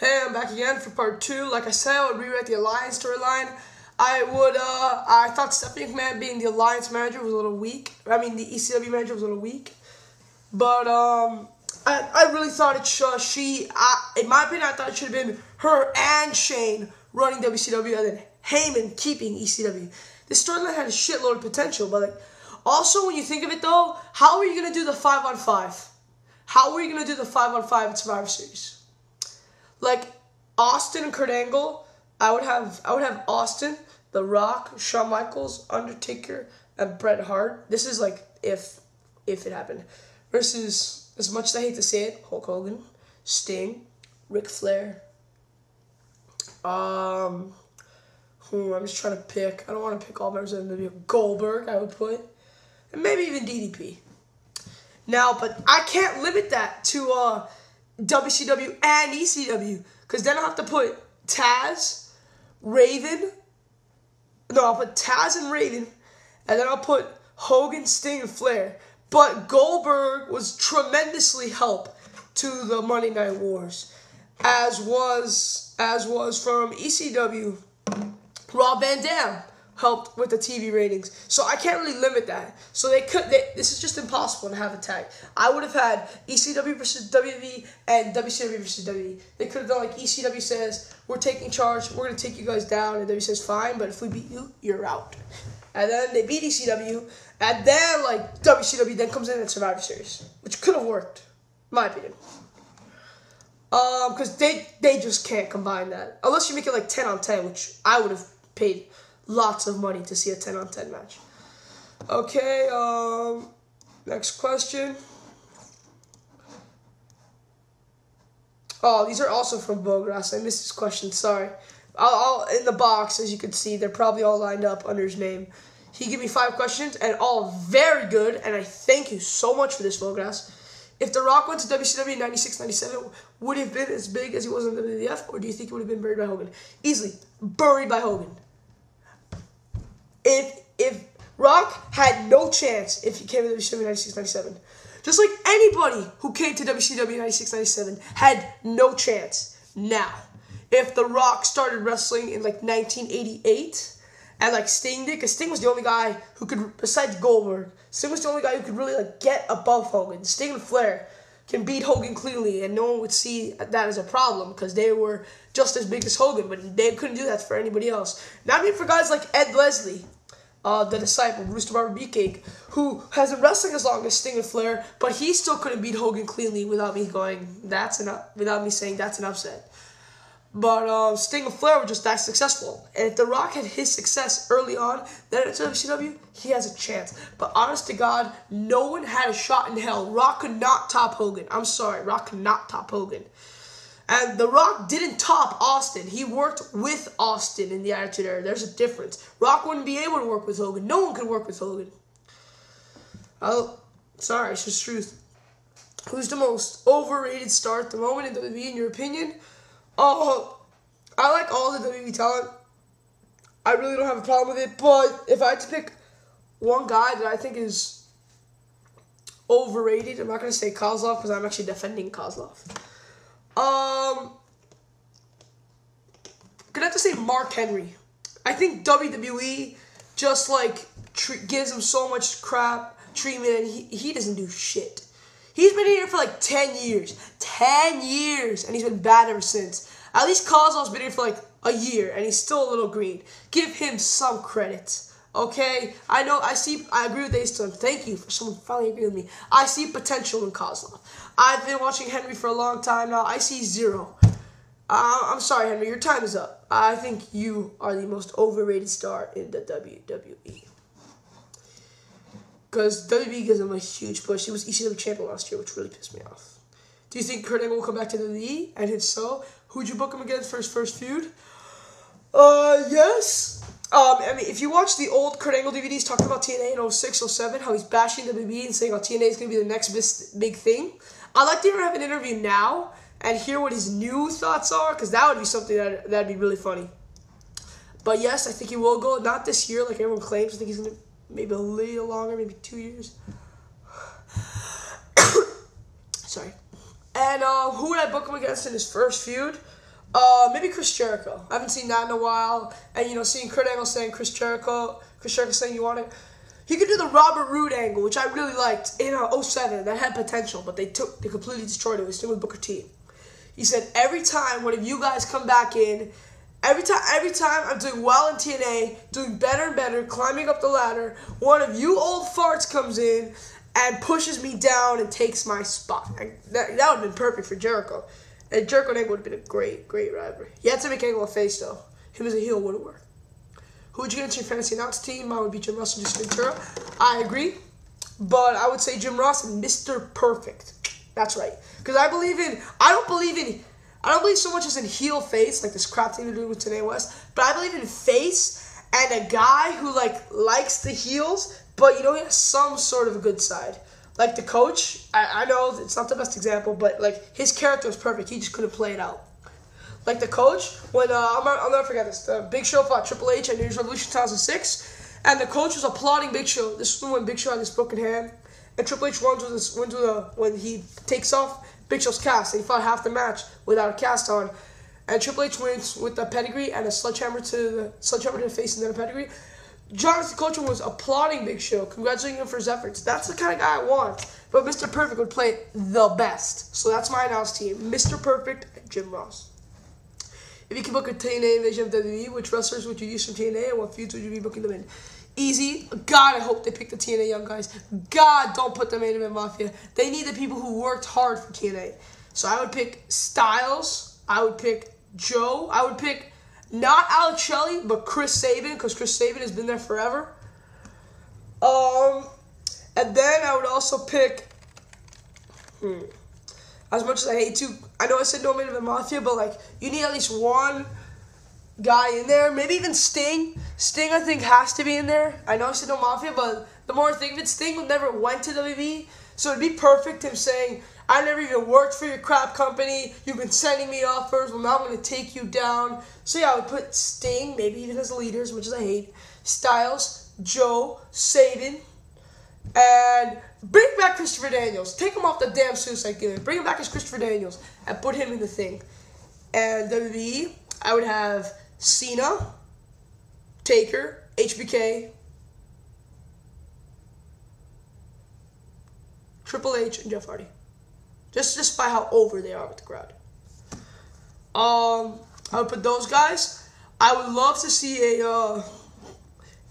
Hey, I'm back again for part 2. Like I said, I would rewrite the Alliance storyline. I thought Stephanie McMahon being the Alliance manager was a little weak. I mean, the ECW manager was a little weak. But, I really thought in my opinion, I thought it should have been her and Shane running WCW and then Heyman keeping ECW. This storyline had a shitload of potential, but also when you think of it though, how are you going to do the 5-on-5? How are you going to do the 5-on-5 at Survivor Series? Like Austin and Kurt Angle, I would have Austin, The Rock, Shawn Michaels, Undertaker, and Bret Hart. This is like if it happened. Versus, as much as I hate to say it, Hulk Hogan, Sting, Ric Flair. I'm just trying to pick. I don't want to pick all members of the Goldberg, I would put. And maybe even DDP. Now, but I can't limit that to WCW and ECW, because then I'll have to put Taz, Raven. No, I'll put Taz and Raven, and then I'll put Hogan, Sting, and Flair. But Goldberg was tremendously help to the Monday Night Wars, as was from ECW. Rob Van Dam helped with the TV ratings. So I can't really limit that. So this is just impossible to have a tag. I would have had ECW versus WWE and WCW versus WWE. They could have done like ECW says, we're taking charge, we're going to take you guys down, and WWE says, fine, but if we beat you, you're out. And then they beat ECW, and then like WCW then comes in at Survivor Series, which could have worked, in my opinion. Because they just can't combine that. Unless you make it like 10-on-10, which I would have paid lots of money to see a 10-on-10 match. Okay, next question. Oh, these are also from Vogras. I missed this question, sorry. I'll in the box, as you can see, they're probably all lined up under his name. He gave me 5 questions, and all very good, and I thank you so much for this, Vogras. If The Rock went to WCW in 96-97, would he have been as big as he was in WWF, or do you think he would have been buried by Hogan? Easily, buried by Hogan. If Rock had no chance if he came to WCW in 96-97, just like anybody who came to WCW in 96-97 had no chance. Now, if The Rock started wrestling in like 1988, and like Sting did, because Sting was the only guy who could, besides Goldberg, Sting was the only guy who could really like get above Hogan. Sting and Flair can beat Hogan cleanly, and no one would see that as a problem because they were just as big as Hogan, but they couldn't do that for anybody else. Not even for guys like Ed Leslie, the disciple, Rooster Barber Beefcake, who hasn't wrestling as long as Sting and Flair, but he still couldn't beat Hogan cleanly without me saying that's an upset. But Sting and Flair were just that successful. And if The Rock had his success early on, then at WCW, he has a chance. But honest to God, no one had a shot in hell. Rock could not top Hogan. I'm sorry, Rock could not top Hogan. And The Rock didn't top Austin. He worked with Austin in the Attitude Era. There's a difference. Rock wouldn't be able to work with Hogan. No one could work with Hogan. Sorry, it's just truth. Who's the most overrated star at the moment in WWE, in your opinion? I like all the WWE talent. I really don't have a problem with it. But if I had to pick one guy that I think is overrated, I'm not going to say Kozlov because I'm actually defending Kozlov. Gonna have to say Mark Henry. I think WWE just like gives him so much crap treatment, and he doesn't do shit. He's been here for like 10 years. 10 years, and he's been bad ever since. At least Kozlov's been here for like a year, and he's still a little green. Give him some credit, okay? I agree with Ace-Ton. Thank you for someone finally agreeing with me. I see potential in Kozlov. I've been watching Henry for a long time now. I see 0. I'm sorry, Henry, your time is up. I think you are the most overrated star in the WWE. Because WWE gives him a huge push. He was ECW champion last year, which really pissed me off. Do you think Kurt Angle will come back to WWE? And if so, who'd you book him against for his first feud? Yes. I mean, if you watch the old Kurt Angle DVDs talking about TNA in 06, 07, how he's bashing WWE and saying how TNA is going to be the next big thing, I'd like to have an interview now and hear what his new thoughts are, because that would be something that'd be really funny. But yes, I think he will go. Not this year like everyone claims. I think he's going to maybe a little longer, maybe 2 years. Sorry. And who would I book him against in his first feud? Maybe Chris Jericho. I haven't seen that in a while. And, you know, seeing Kurt Angle saying Chris Jericho saying you want it. He could do the Robert Roode angle, which I really liked in 07. That had potential, but they completely destroyed it. It was still with Booker T. He said, every time one of you guys come back in, every time I'm doing well in TNA, doing better and better, climbing up the ladder, one of you old farts comes in and pushes me down and takes my spot. That would have been perfect for Jericho. And Jericho and Angle would have been a great, great rivalry. You had to make Angle a face, though. Him as a heel wouldn't work. Who would you get into your fantasy announce team? Mine would be Jim Ross and Jesse Ventura. I agree. But I would say Jim Ross and Mr. Perfect. That's right. Because I don't believe so much as in heel face, like this crap thing they're doing with Tanae West, but I believe in face and a guy who likes the heels, but he has some sort of a good side. Like the coach, I know it's not the best example, but his character was perfect. He just couldn't play it out. Like the coach, when I'll never forget this. The Big Show fought Triple H at New Year's Revolution 2006, and the coach was applauding Big Show. This was when Big Show had this broken hand, and Triple H when he takes off Big Show's cast, and he fought half the match without a cast on, and Triple H wins with a pedigree and a sledgehammer to the face and then a pedigree. Jonathan Coachman was applauding Big Show, congratulating him for his efforts. That's the kind of guy I want. But Mr. Perfect would play the best. So that's my announced team. Mr. Perfect and Jim Ross. If you can book a TNA invasion of WWE, which wrestlers would you use from TNA and what feuds would you be booking them in? Easy. God, I hope they pick the TNA young guys. God, don't put the main event Mafia. They need the people who worked hard for TNA. So I would pick Styles. I would pick Joe. I would pick not Alex Shelley, but Chris Sabin, because Chris Sabin has been there forever. And then I would also pick, as much as I hate to, I know I said no main event Mafia, but you need at least one guy in there. Maybe even Sting. Sting, I think, has to be in there. I know I said no Mafia, but the more I think of it, Sting never went to WWE, so it'd be perfect him saying, I never even worked for your crap company. You've been sending me offers. Well, now I'm going to take you down. So, yeah, I would put Sting, maybe even as a leader, as much as I hate. Styles, Joe, Sabin, and bring back Christopher Daniels. Take him off the damn Suicide Gimmick. Bring him back as Christopher Daniels and put him in the thing. And WWE, I would have Cena, Taker, HBK, Triple H, and Jeff Hardy. Just by how over they are with the crowd. I would put those guys. I would love to see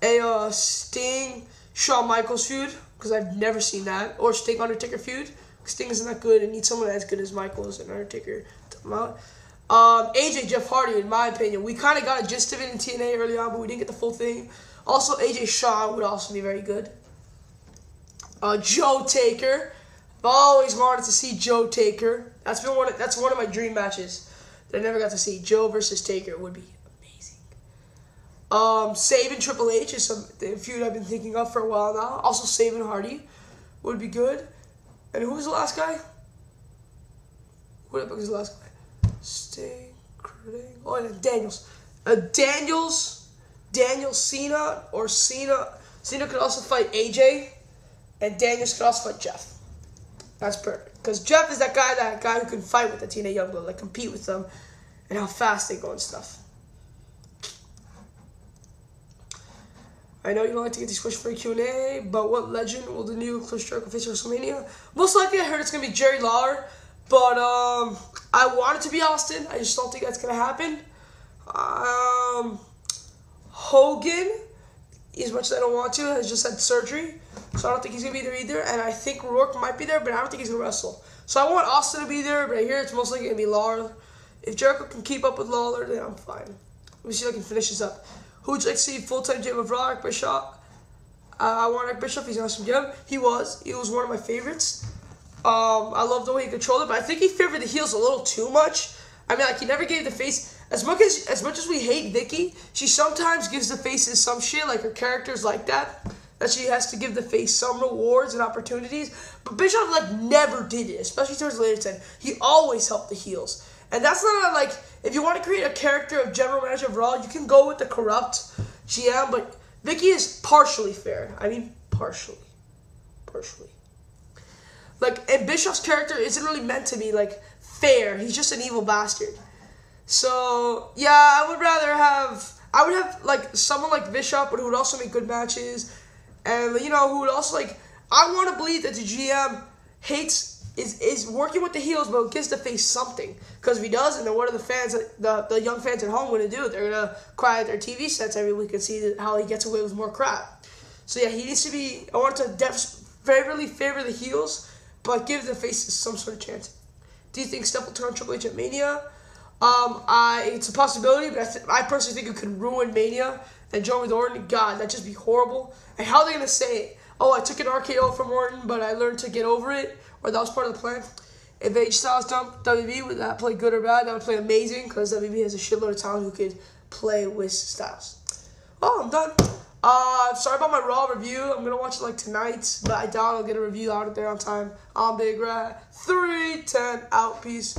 a Sting Shawn Michaels feud, because I've never seen that, or Sting Undertaker feud. Sting isn't that good and needs someone as good as Michaels and Undertaker to come out. AJ Jeff Hardy, in my opinion, we kind of got a gist of it in TNA early on, but we didn't get the full thing. Also, AJ Shaw would also be very good. Joe Taker. I've always wanted to see Joe Taker. That's one of my dream matches that I never got to see. Joe versus Taker would be amazing. Sabin Triple H is a feud I've been thinking of for a while now. Also, Sabin Hardy would be good. And who was the last guy? What was the last guy? Sting, oh, and Daniels. Daniels, Cena, or Cena. Cena could also fight AJ, and Daniels could also fight Jeff. That's perfect. Because Jeff is that guy who can fight with the TNA Youngblood, compete with them, and how fast they go and stuff. I know you don't like to get these questions for a Q&A, but what legend will the new Chris Jericho face at Wrestlemania? Most likely, I heard it's going to be Jerry Lawler, but I want it to be Austin. I just don't think that's going to happen. Hogan, as much as I don't want to, has just had surgery, so I don't think he's going to be there either. And I think Rourke might be there, but I don't think he's going to wrestle. So I want Austin to be there, but I hear it's most likely going to be Lawler. If Jericho can keep up with Lawler, then I'm fine. Let me see if I can finish this up. Who would you like to see full-time GM of Raw? Eric Bishoff. I want Eric Bishoff. He's an awesome GM. He was one of my favorites. I love the way he controlled it, but I think he favored the heels a little too much. I mean, he never gave the face. As much as we hate Vicky, she sometimes gives the faces some shit, her characters like that she has to give the face some rewards and opportunities. But Bischoff, never did it, especially towards the later time. He always helped the heels. And that's not, if you want to create a character of general manager of Raw, you can go with the corrupt GM, but Vicky is partially fair. I mean, partially. And Bischoff's character isn't really meant to be, fair. He's just an evil bastard. So yeah, I would have like someone like Bishoff, but who would also make good matches, and who would also like. I want to believe that the GM is working with the heels, but gives the face something. Because if he doesn't, then what are the fans, the young fans at home, going to do? They're going to cry at their TV sets every week and see how he gets away with more crap. So yeah, he needs to be. I want to favorably favor the heels, but give the faces some sort of chance. Do you think Steph will turn Triple H at Mania? It's a possibility, but I personally think it could ruin Mania. And join with Orton, God, that'd just be horrible. And how are they going to say it? Oh, I took an RKO from Orton, but I learned to get over it, or that was part of the plan. If AJ Styles dumped WB, would that play good or bad? That would play amazing, because WB has a shitload of talent who could play with Styles. Oh, I'm done. Sorry about my Raw review. I'm going to watch it like tonight, but I doubt I'll get a review out there on time. I'm Bigrat310, out. Peace.